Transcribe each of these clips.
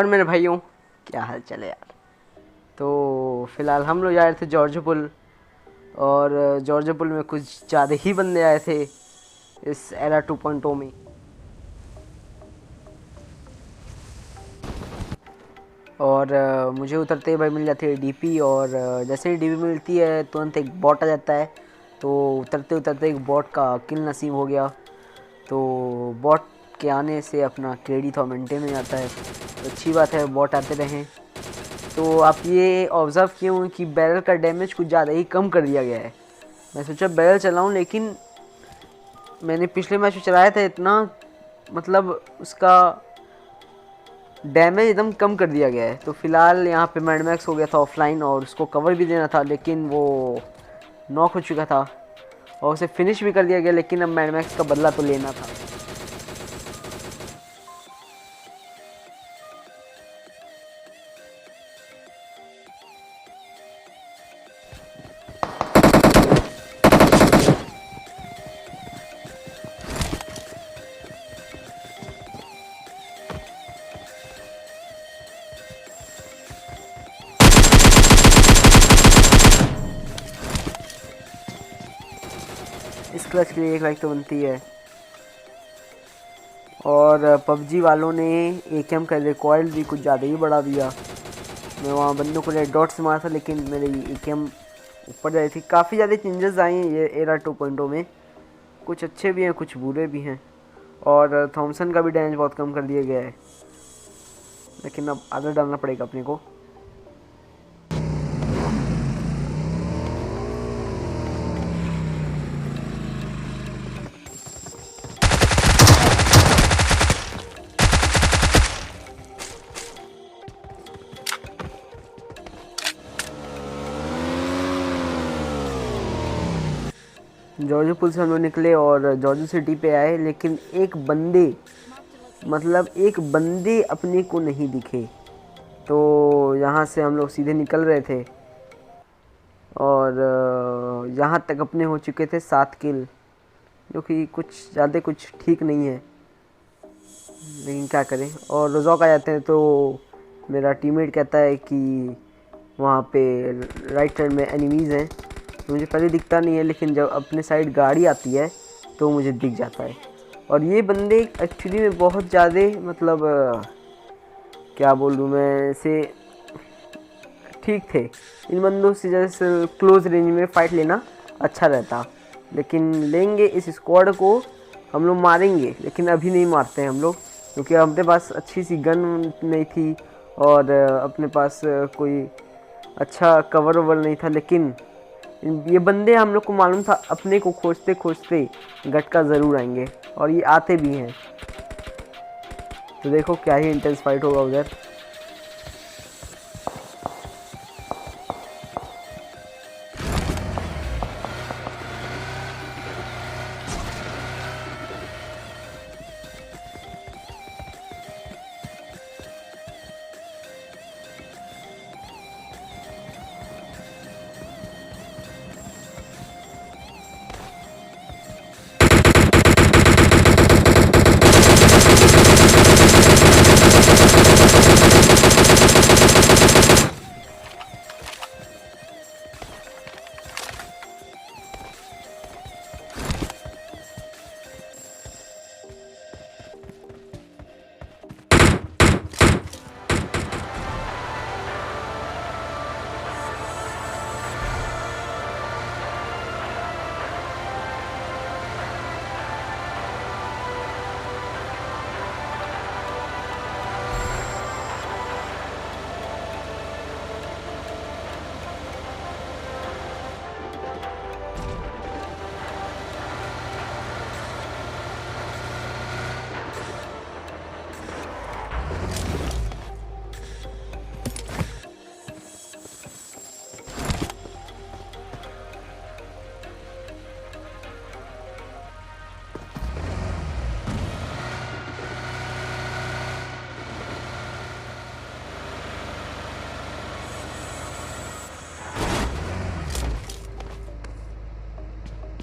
और मेरे भाइयों, क्या हाल चाल है यार। तो फिलहाल हम लोग जा रहे थे जॉर्ज पुल, और जॉर्ज पुल में कुछ ज़्यादा ही बंदे आए थे इस एरा 2.0 में। और मुझे उतरते ही भाई मिल जाती है डीपी, और जैसे ही डीपी मिलती है तुरंत एक बॉट आ जाता है। तो उतरते उतरते एक बॉट का किल नसीब हो गया। तो बॉट के आने से अपना क्रेडिट और मेंटेन हो जाता है, तो अच्छी बात है, बॉट आते रहें। तो आप ये ऑब्ज़र्व किए होंगे कि बैरल का डैमेज कुछ ज़्यादा ही कम कर दिया गया है। मैं सोचा बैरल चलाऊं, लेकिन मैंने पिछले मैच में चलाया था इतना, मतलब उसका डैमेज एकदम कम कर दिया गया है। तो फिलहाल यहाँ पे मैड मैक्स हो गया था ऑफलाइन, और उसको कवर भी देना था, लेकिन वो नॉक हो चुका था और उसे फिनिश भी कर दिया गया। लेकिन अब मैड मैक्स का बदला तो लेना था। इस क्लच के लिए एक लाइक तो बनती है। और पबजी वालों ने AKM का रिकॉइल भी कुछ ज़्यादा ही बढ़ा दिया। मैं वहाँ बंदों को रेड डॉट से मारा था, लेकिन मेरी AKM ऊपर जा रही थी। काफ़ी ज़्यादा चेंजेस आए हैं ये एरा 2.0 में, कुछ अच्छे भी हैं कुछ बुरे भी हैं। और थॉमसन का भी डैमेज बहुत कम कर दिया गया है, लेकिन अब आदत डालना पड़ेगा अपने को। जॉर्जो पुल से हम लोग निकले और जॉर्जो सिटी पे आए, लेकिन एक बंदे अपने को नहीं दिखे। तो यहाँ से हम लोग सीधे निकल रहे थे, और यहाँ तक अपने हो चुके थे 7 किल, जो कि कुछ ज़्यादा कुछ ठीक नहीं है, लेकिन क्या करें। और रोज़ॉक आ जाते हैं, तो मेरा टीममेट कहता है कि वहाँ पे राइट साइड में एनिमीज़ हैं। तो मुझे पहले दिखता नहीं है, लेकिन जब अपने साइड गाड़ी आती है तो मुझे दिख जाता है। और ये बंदे एक्चुअली में बहुत ज़्यादा, मतलब क्या बोलूँ मैं इसे, ठीक थे। इन बंदों से जैसे क्लोज रेंज में फ़ाइट लेना अच्छा रहता, लेकिन लेंगे इस स्क्वाड को, हम लोग मारेंगे, लेकिन अभी नहीं मारते हैं हम लोग, क्योंकि अपने पास अच्छी सी गन नहीं थी, और अपने पास कोई अच्छा कवर ओवर नहीं था। लेकिन ये बंदे हम लोग को मालूम था अपने को खोजते खोजते गटका ज़रूर आएंगे, और ये आते भी हैं। तो देखो क्या ही इंटेंस फाइट होगा उधर।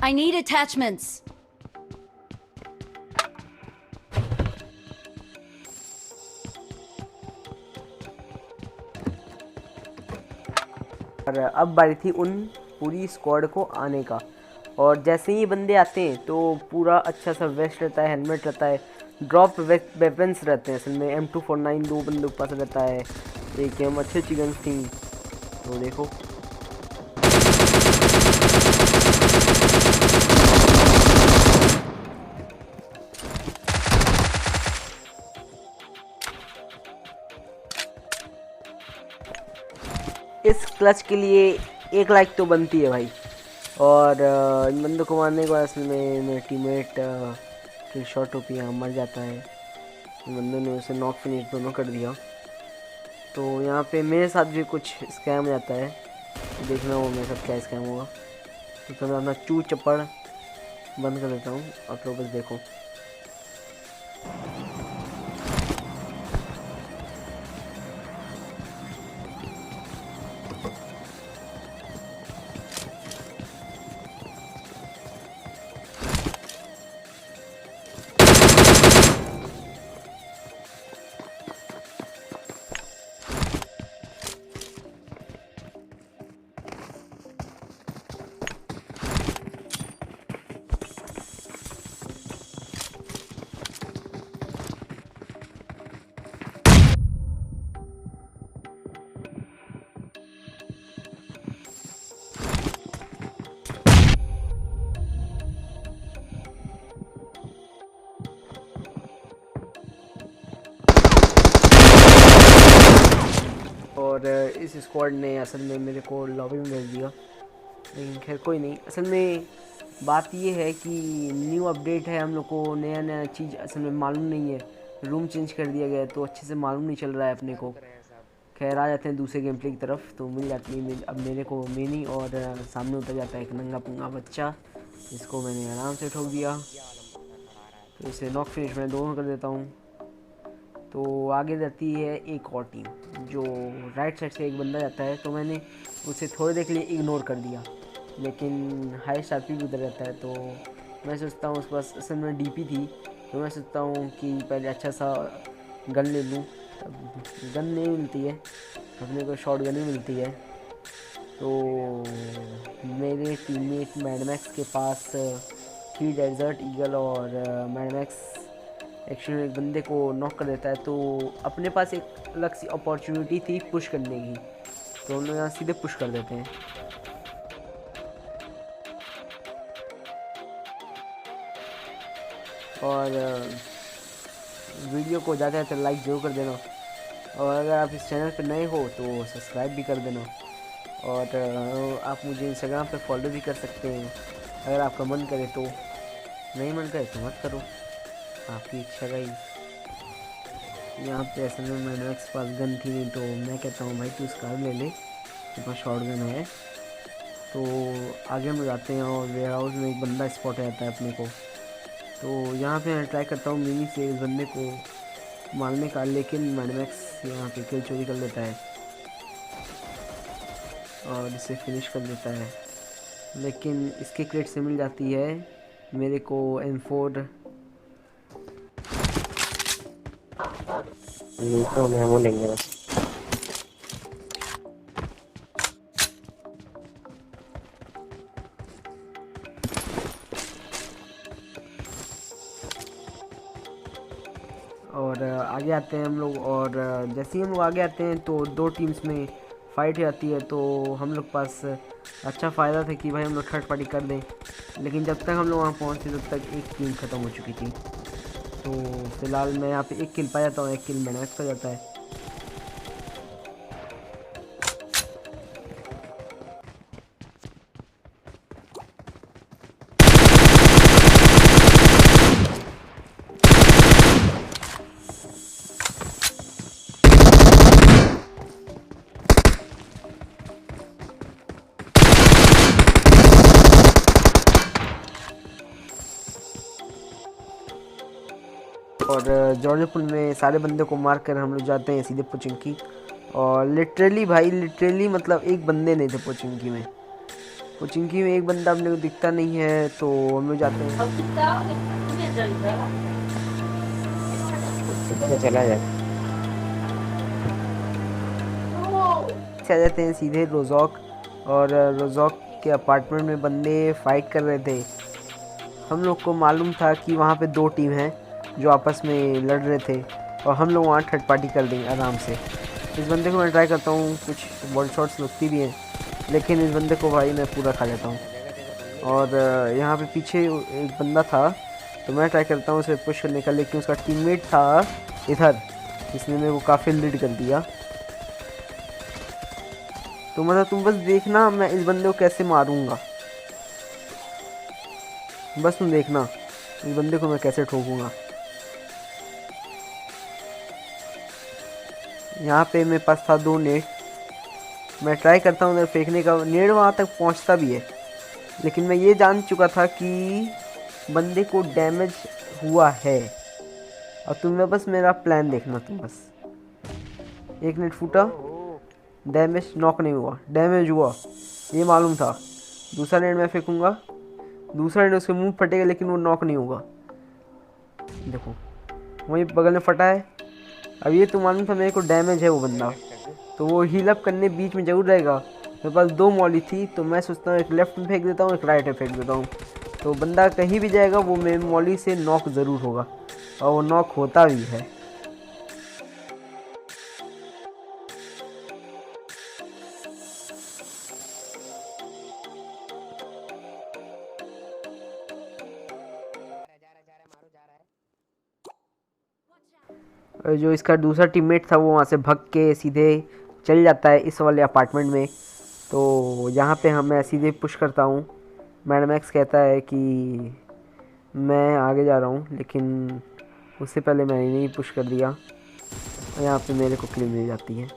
I need attachments. और अब बारी थी उन पूरी स्क्वाड को आने का। और जैसे ही बंदे आते हैं तो पूरा अच्छा सा वेस्ट रहता है, हेलमेट रहता है, ड्रॉप वेपन्स रहते हैं। असल में M249 दो बंदों के पास रहता है, एक हम अच्छी गन्स थी। तो देखो इस क्लच के लिए 1 लाइक तो बनती है भाई। और इन बंदों को मारने के बाद असल में मेरे टीममेट किल शॉट होती है, मर जाता है। इन बंदों ने उसे नॉक फिनिश दोनों कर दिया। तो यहाँ पे मेरे साथ भी कुछ स्कैम हो जाता है, देखना वो मेरे साथ क्या स्कैम हुआ। तो मैं अपना चू चप्पड़ बंद कर देता हूँ, आप लोग बस देखो। और इस स्क्वाड ने असल में मेरे को लॉबी में भेज दिया, लेकिन खैर कोई नहीं। असल में बात ये है कि न्यू अपडेट है, हम लोग को नया नया चीज़ असल में मालूम नहीं है। रूम चेंज कर दिया गया है तो अच्छे से मालूम नहीं चल रहा है अपने को। खैर आ जाते हैं दूसरे गेम प्ले की तरफ। तो मिल जाती है अब मेरे को मिनी, और सामने उतर जाता है एक नंगा पुंगा बच्चा, जिसको मैंने आराम से ठोक दिया। तो इसे नॉक फिनिश में दोनों कर देता हूँ। तो आगे जाती है एक और टीम, जो राइट साइड से एक बंदा जाता है। तो मैंने उसे थोड़ी देर के लिए इग्नोर कर दिया, लेकिन हाई शार्पी भी उधर रहता है। तो मैं सोचता हूँ उस पास असल में डीपी थी, तो मैं सोचता हूँ कि पहले अच्छा सा गन ले लूँ। गन नहीं मिलती है अपने को, शॉट गन ही मिलती है। तो मेरे टीममेट मैडमैक्स के पास थी डेजर्ट ईगल, और मैडमैक्स एक्चुअली एक बंदे को नॉक कर देता है। तो अपने पास एक अलग सी अपॉर्चुनिटी थी पुश करने की, तो हम लोग यहाँ सीधे पुश कर देते हैं। और वीडियो को ज़्यादा से ज़्यादा लाइक ज़रूर कर देना, और अगर आप इस चैनल पर नए हो तो सब्सक्राइब भी कर देना। और आप मुझे इंस्टाग्राम पे फॉलो भी कर सकते हैं अगर आपका मन करे तो। नहीं मन करे तो मत करो, आपकी इच्छा रही। यहाँ पे असल में मैंने के पास गन थी नहीं, तो मैं कहता हूँ भाई तू स्कार ले ले, तेरे पास शॉट गन है। तो आगे हम जाते हैं और वेयर हाउस में एक बंदा स्पॉट हो जाता है अपने को। तो यहाँ पे मैं ट्राई करता हूँ मिनी से इस बंदे को मारने का, लेकिन मैडमैक्स यहाँ पे किल चोरी कर लेता है और इसे फिनिश कर देता है। लेकिन इसके क्रेट से मिल जाती है मेरे को M4। तो मैं वो लेंगे बस। और आगे आते हैं हम लोग, और जैसे ही हम लोग आगे आते हैं तो दो टीम्स में फाइट आती है। तो हम लोग पास अच्छा फ़ायदा था कि भाई हम लोग थर्ड पार्टी कर दें, लेकिन जब तक हम लोग वहाँ पहुँचे तब तक एक टीम ख़त्म हो चुकी थी। तो फिलहाल मैं यहाँ पे एक किल पा जाता हूँ, एक किल मैनेज कर जाता है। और जॉर्जपुर में सारे बंदे को मार कर हम लोग जाते हैं सीधे पोचिंकी। और लिटरली भाई लिटरली मतलब एक बंदे नहीं थे पोचिंकी में। पोचिंकी में एक बंदा अपने को दिखता नहीं है, तो हम लोग जाते हैं चला जाए आ जाते हैं सीधे रोजॉक। और रोज़ोक के अपार्टमेंट में बंदे फाइट कर रहे थे। हम लोग को मालूम था कि वहाँ पे 2 टीम हैं जो आपस में लड़ रहे थे और हम लोग वहाँ थर्ड पार्टी कर देंगे आराम से। इस बंदे को मैं ट्राई करता हूँ, कुछ बॉडी शॉट्स लगती भी हैं, लेकिन इस बंदे को भाई मैं पूरा खा लेता हूँ। और यहाँ पे पीछे एक बंदा था तो मैं ट्राई करता हूँ उसे पुश करने का, लेकिन उसका टीममेट था इधर, इसने मेरे को काफ़ी लीड कर दिया। तो मतलब तुम बस देखना मैं इस बंदे को कैसे मारूंगा, बस तुम देखना इस बंदे को मैं कैसे ठोकूंगा। यहाँ पे मेरे पास था 2 नेट, मैं ट्राई करता हूँ उधर फेंकने का, नेट वहाँ तक पहुँचता भी है, लेकिन मैं ये जान चुका था कि बंदे को डैमेज हुआ है। और तुम्हें बस मेरा प्लान देखना, तुम बस। एक नेट फूटा, डैमेज, नॉक नहीं हुआ, डैमेज हुआ, ये मालूम था। दूसरा नेट मैं फेंकूंगा, दूसरा नेट उसके मुंह फटेगा, लेकिन वो नॉक नहीं होगा। देखो वहीं बगल में फटा है। अब ये तो मालूम था मेरे को डैमेज है वो बंदा, तो वो हील अप करने बीच में जरूर रहेगा। मेरे पास 2 मॉली थी, तो मैं सोचता हूँ एक लेफ्ट में फेंक देता हूँ, एक राइट में फेंक देता हूँ, तो बंदा कहीं भी जाएगा वो मेरे मॉली से नॉक ज़रूर होगा, और वो नॉक होता भी है। और जो इसका दूसरा टीममेट था वो वहाँ से भाग के सीधे चल जाता है इस वाले अपार्टमेंट में। तो यहाँ पे मैं सीधे पुश करता हूँ। मैड मैक्स कहता है कि मैं आगे जा रहा हूँ, लेकिन उससे पहले मैंने नहीं पुश कर दिया, और यहाँ पे मेरे को किल मिल जाती है।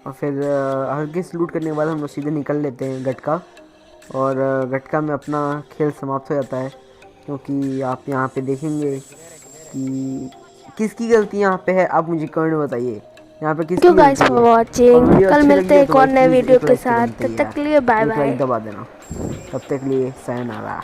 और फिर हल्के से लूट करने के बाद हम लोग सीधे निकल लेते हैं गटका, और गटका में अपना खेल समाप्त हो जाता है। क्योंकि आप यहाँ पे देखेंगे कि किसकी गलती यहाँ पे है, आप मुझे कमेंट में बताइए यहाँ पे किसकी गलती है। गाइस फॉर वाचिंग, कल मिलते हैं एक और नए वीडियो के साथ। तब तब तक के लिए बाय बाय। दबा देना, तब तक के लिए सायोनारा।